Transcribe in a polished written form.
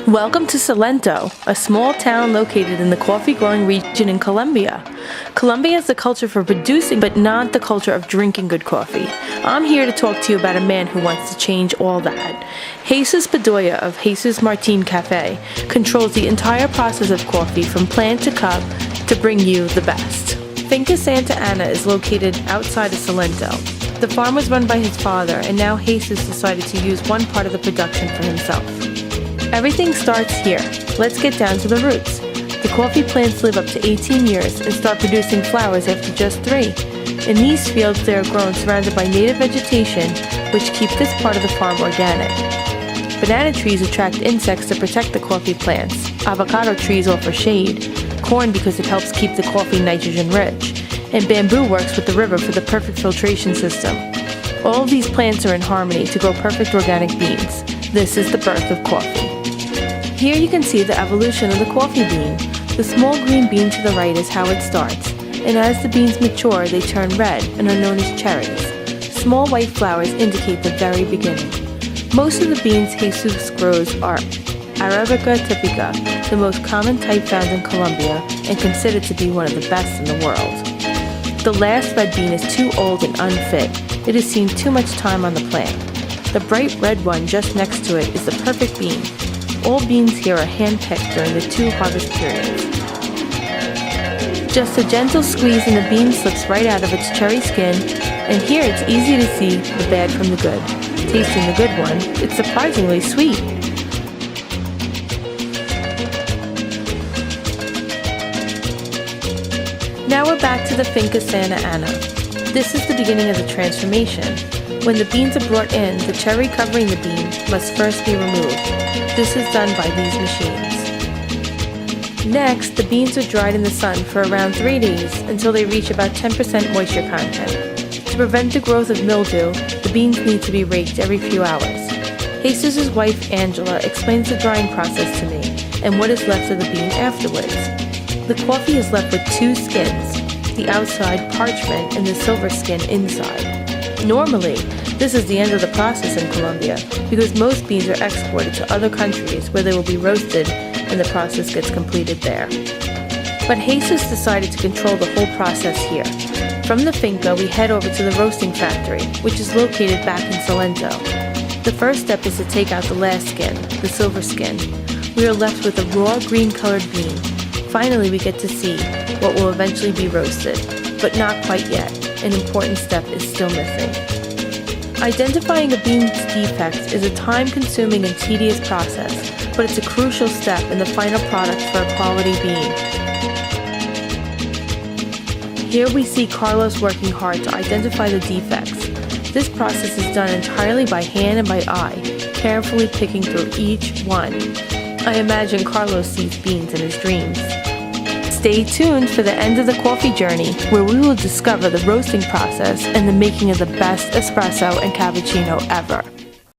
Welcome to Salento, a small town located in the coffee-growing region in Colombia. Colombia has the culture for producing, but not the culture of drinking good coffee. I'm here to talk to you about a man who wants to change all that. Jesus Bedoya of Jesus Martin Cafe controls the entire process of coffee from plant to cup to bring you the best. Finca Santa Ana is located outside of Salento. The farm was run by his father, and now Jesus decided to use one part of the production for himself. Everything starts here. Let's get down to the roots. The coffee plants live up to 18 years and start producing flowers after just 3. In these fields, they are grown surrounded by native vegetation, which keep this part of the farm organic. Banana trees attract insects to protect the coffee plants. Avocado trees offer shade. Corn because it helps keep the coffee nitrogen rich. And bamboo works with the river for the perfect filtration system. All of these plants are in harmony to grow perfect organic beans. This is the birth of coffee. Here you can see the evolution of the coffee bean. The small green bean to the right is how it starts, and as the beans mature, they turn red and are known as cherries. Small white flowers indicate the very beginning. Most of the beans Jesus grows are Arabica typica, the most common type found in Colombia and considered to be one of the best in the world. The last red bean is too old and unfit. It has seen too much time on the plant. The bright red one just next to it is the perfect bean. All beans here are hand-picked during the 2 harvest periods. Just a gentle squeeze and the bean slips right out of its cherry skin, and here it's easy to see the bad from the good. Tasting the good one, it's surprisingly sweet. Now we're back to the Finca Santa Ana. This is the beginning of the transformation. When the beans are brought in, the cherry covering the bean must first be removed. This is done by these machines. Next, the beans are dried in the sun for around 3 days until they reach about 10% moisture content. To prevent the growth of mildew, the beans need to be raked every few hours. Jesus' wife, Angela, explains the drying process to me and what is left of the bean afterwards. The coffee is left with 2 skins, the outside parchment and the silver skin inside. Normally, this is the end of the process in Colombia because most beans are exported to other countries where they will be roasted and the process gets completed there. But Jesus decided to control the whole process here. From the finca, we head over to the roasting factory, which is located back in Salento. The first step is to take out the last skin, the silver skin. We are left with a raw green-colored bean. Finally, we get to see what will eventually be roasted, but not quite yet. An important step is still missing. Identifying a bean's defects is a time-consuming and tedious process, but it's a crucial step in the final product for a quality bean. Here we see Carlos working hard to identify the defects. This process is done entirely by hand and by eye, carefully picking through each one. I imagine Carlos sees beans in his dreams. Stay tuned for the end of the coffee journey, where we will discover the roasting process and the making of the best espresso and cappuccino ever.